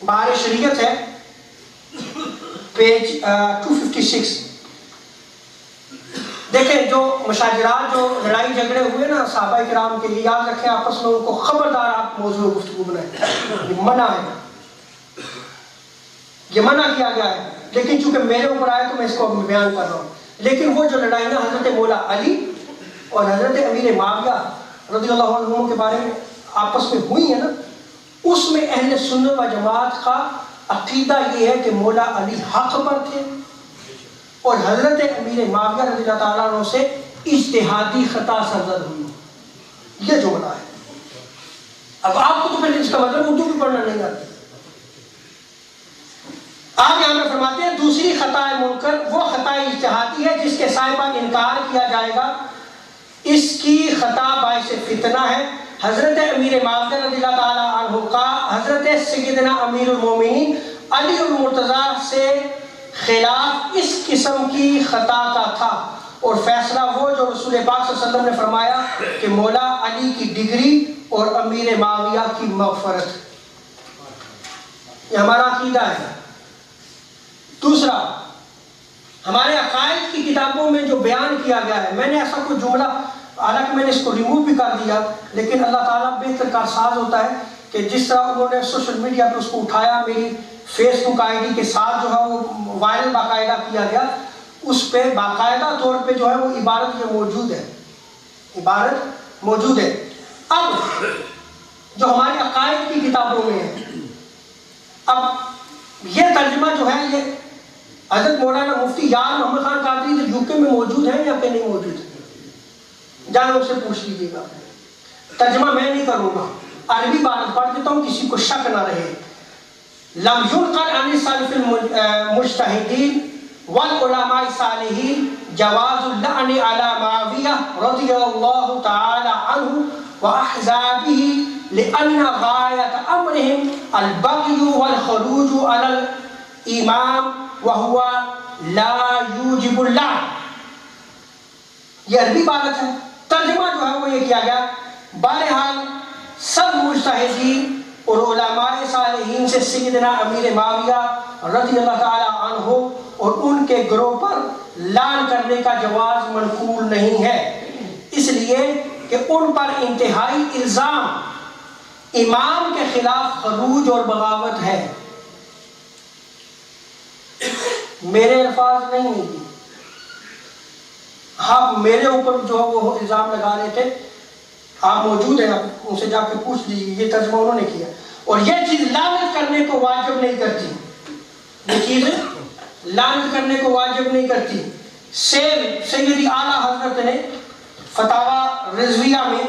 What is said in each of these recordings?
بہار شریعت ہے پیج 256. دیکھیں جو مشاجرات، جو لڑائی جھگڑے ہوئے نا صحابہ کرام کے لیے، یاد رکھیں آپس میں ان کو خبردار آپ موضوع گفتگو بنائیں، یہ منع ہے، یہ منع کیا گیا ہے. لیکن چونکہ میرے اوپر آئے تو میں اس کو بیان کر رہا ہوں. لیکن وہ جو لڑائیاں حضرت مولا علی اور حضرت امیر معاویہ رضی اللہ عنہ کے بارے میں آپس میں ہوئی ہیں نا، اس میں اہل سنت و جماعت کا عقیدہ یہ ہے کہ مولا علی حق پر تھے اور حضرت امیر معاویہ رضی اللہ تعالیٰ عنہ سے اجتہادی خطا سرزد ہوئی. یہ جملہ ہے. اب آپ کو تو پھر اس کا مطلب اردو بھی پڑھنا نہیں آتی. آپ یہاں میں فرماتے ہیں دوسری خطا منکر وہ خطا اجتہادی ہے جس کے سائے پر انکار کیا جائے گا، اس کی خطا باعث فتنہ ہے. حضرت امیر معاویہ رضی اللہ تعالیٰ عنہ کا حضرت سیدنا امیر المومنین علی المرتضیٰ سے خلاف اس قسم کی خطا کا تھا، اور فیصلہ وہ جو رسول پاک صلی اللہ علیہ وسلم نے فرمایا کہ مولا علی کی ڈگری اور امیر معاویہ کی مغفرت. یہ ہمارا عقیدہ ہے. دوسرا، ہمارے عقائد کی کتابوں میں جو بیان کیا گیا ہے، میں نے ایسا کوئی جملہ، حالانکہ میں نے اس کو ریموو بھی کر دیا، لیکن اللہ تعالیٰ بہتر کارساز ہوتا ہے کہ جس طرح انہوں نے سوشل میڈیا پہ اس کو اٹھایا، میری فیس بک آئی ڈی کے ساتھ جو ہے وہ وائرل باقاعدہ کیا گیا، اس پہ باقاعدہ طور پہ جو ہے وہ عبارت یہ موجود ہے، عبارت موجود ہے. اب جو ہمارے عقائد کی کتابوں میں ہے، اب یہ ترجمہ جو ہے یہ حضرت مولانا مفتی یار محمد خان قادری جو یو کے میں موجود ہیں یا کہ نہیں موجود ہے، جانا ان سے پوچھ لیجیے گا. ترجمہ میں نہیں کروں گا، عربی بات پڑھ دیتا ہوں کسی کو شک نہ رہے. لم ينقل عن السلف المجتہدین والعلماء الصالحین جواز اللعن على معاویہ رضی اللہ تعالی عنہ واحزابہ لأن غایت امرہم البغی والخروج علی الامام وہو لا یوجب اللعن. یہ عربی بات ہے. ترجمہ جو ہے وہ یہ کیا گیا، بہرحال سب مجتہدین اور علماء صالحین سے سیدنا امیر معاویہ رضی اللہ تعالی عنہ اور ان کے گروہ پر لعن کرنے کا جواز منقول نہیں ہے، اس لیے کہ ان پر انتہائی الزام امام کے خلاف خروج اور بغاوت ہے. میرے الفاظ نہیں ہیں، آپ میرے اوپر جو وہ الزام لگا رہے تھے، آپ موجود ہیں، آپ ان سے جا کے پوچھ لیجیے، یہ ترجمہ انہوں نے کیا. اور یہ چیز لعنت کرنے کو واجب نہیں کرتی، یہ چیز لعنت کرنے کو واجب نہیں کرتی. سیدی اعلیٰ حضرت نے فتاوی رضویہ میں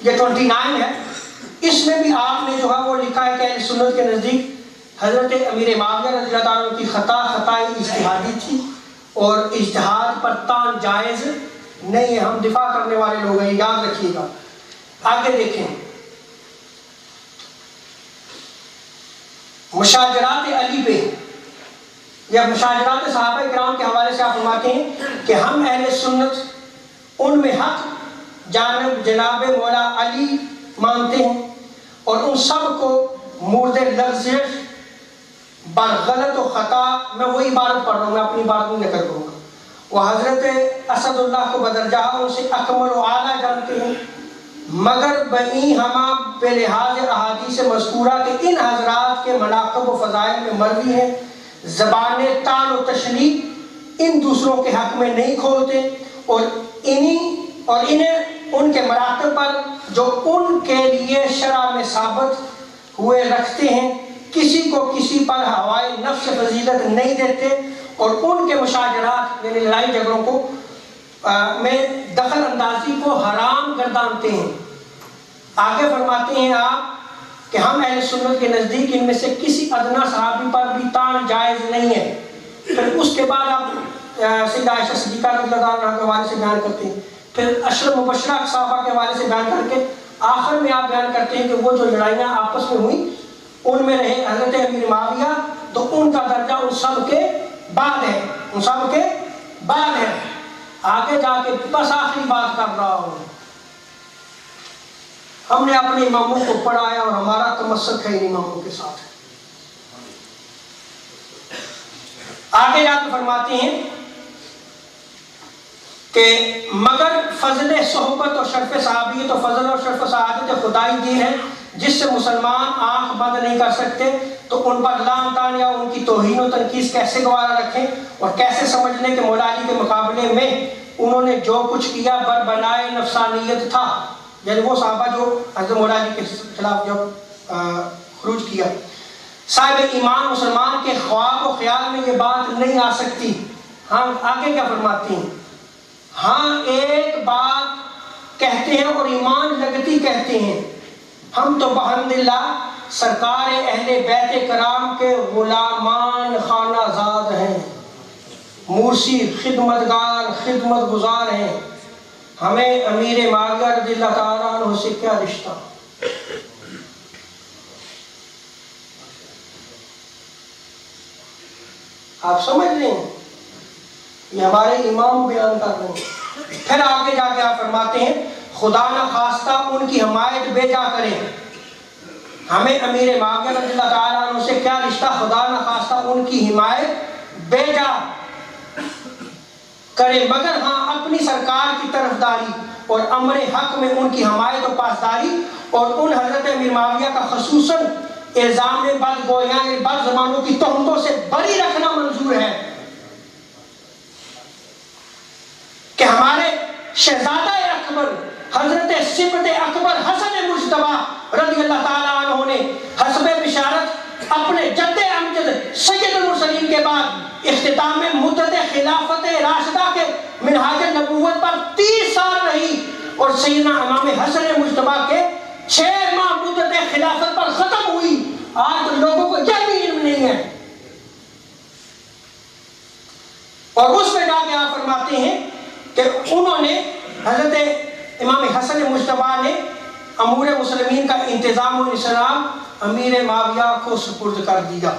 یہ 29 ہے، اس میں بھی آپ نے جو ہے وہ لکھا ہے کہ اہل سنت کے نزدیک حضرت امیر معاویہ رضی اللہ عنہ کی خطا اجتہادی تھی اور اجتہاد پر تان جائز نہیں ہے. ہم دفاع کرنے والے لوگ ہیں، یاد رکھیے گا. آگے دیکھیں، مشاجرات علی پہ یا مشاجرات صحابہ کرام کے حوالے سے آپ فرماتے ہیں کہ ہم اہل سنت ان میں حق جانب جناب مولا علی مانتے ہیں اور ان سب کو مورد لفظ بر غلط و خطا، میں وہی عبارت پڑھ رہا ہوں، میں اپنی بات نہیں نقل کروں گا، وہ حضرت اسد اللہ کو بدرجہ ان سے اکمل و اعلیٰ جانتے ہیں، مگر بئی ہما بے لحاظ احادیث مذکورہ کے ان حضرات کے مناقب و فضائل میں مروی ہیں، زبان طعن و تشنیع ان دوسروں کے حق میں نہیں کھولتے اور انہیں ان کے مراتب پر جو ان کے لیے شرع میں ثابت ہوئے رکھتے ہیں، کسی کو کسی پر ہوائے نفس فضیلت نہیں دیتے اور ان کے مشاجرات یعنی لڑائی جھگڑوں کو میں دخل اندازی کو حرام گردانتے ہیں. آگے فرماتے ہیں آپ کہ ہم اہل سنت کے نزدیک ان میں سے کسی ادنا صحابی پر بھی طعن جائز نہیں ہے. پھر اس کے بعد آپ سیدہ عائشہ صدیقہ رضی اللہ عنہا کے حوالے سے بیان کرتے ہیں، پھر اشر مبشرہ صحابہ کے حوالے سے بیان کر کے آخر میں آپ بیان کرتے ہیں کہ وہ جو لڑائیاں آپس میں ہوئیں ان میں رہے حضرت امیر معاویہ، تو ان کا درجہ ان سب کے بعد ہے، ان سب کے بعد ہے. آگے جا کے بس آخری بات کر رہا ہوں، ہم نے اپنے اماموں کو پڑھایا اور ہمارا تمسک ہے ان اماموں کے ساتھ۔ آگے جا کے فرماتے ہیں کہ مگر فضل صحبت اور شرف صحابیت اور فضل اور شرف سعادت خدائی دین ہے جس سے مسلمان آنکھ بند نہیں کر سکتے، تو ان پر لعن طعن یا ان کی توہین و تنقید کیسے گوارا رکھیں اور کیسے سمجھ لیں کہ مولا علی کے مقابلے میں انہوں نے جو کچھ کیا بربنائے نفسانیت تھا، یعنی وہ صحابہ جو حضرت مولا علی کے خلاف جب خروج کیا۔ صاحب ایمان مسلمان کے خواب و خیال میں یہ بات نہیں آ سکتی۔ ہاں آگے کیا فرماتی ہیں؟ ہاں ایک بات کہتے ہیں اور ایمان لگتی کہتے ہیں، ہم تو بحمدللہ سرکار اہل بیت کرام کے غلامان خانہ زاد ہیں، مرسی خدمتگار خدمت گزار ہیں، ہمیں امیر معاویہ رضی اللہ تعالیٰ عنہ سے کیا رشتہ۔ آپ سمجھ لیں یہ ہمارے امام بیان کر رہے ہیں۔ پھر آگے جا کے آپ فرماتے ہیں خدا نہ خواستہ ان کی حمایت بے جا کریں، ہمیں امیر معاویہ رضی اللہ تعالیٰ عنہ سے کیا رشتہ، خدا نہ خواستہ ان کی حمایت بے جا کریں، مگر ہاں اپنی سرکار کی طرفداری اور امر حق میں ان کی حمایت و پاسداری اور ان حضرت امیر معاویہ کا خصوصاً الزام بدگویاں بد زمانوں کی تہمتوں سے بری رکھنا منظور ہے کہ ہمارے شہزادہ اکبر حضرت صفت اکبر حسن مجتبی رضی اللہ تعالیٰ عنہ نے حسب بشارت اپنے جد امجد سید المرسلین کے بعد اختتام مدت خلافت راشدہ کے منہاج نبوت پر 30 سال رہی اور سیدنا امام حسن مجتبی کے 6 ماہ مدت خلافت پر ختم ہوئی۔ آج لوگوں کو یہ بھی علم نہیں ہے۔ اور اس میں جا کے آپ فرماتے ہیں کہ انہوں نے حضرت امام حسن مجتبی نے امور مسلمین کا انتظام و انصرام امیر معاویہ کو سپرد کر دیا۔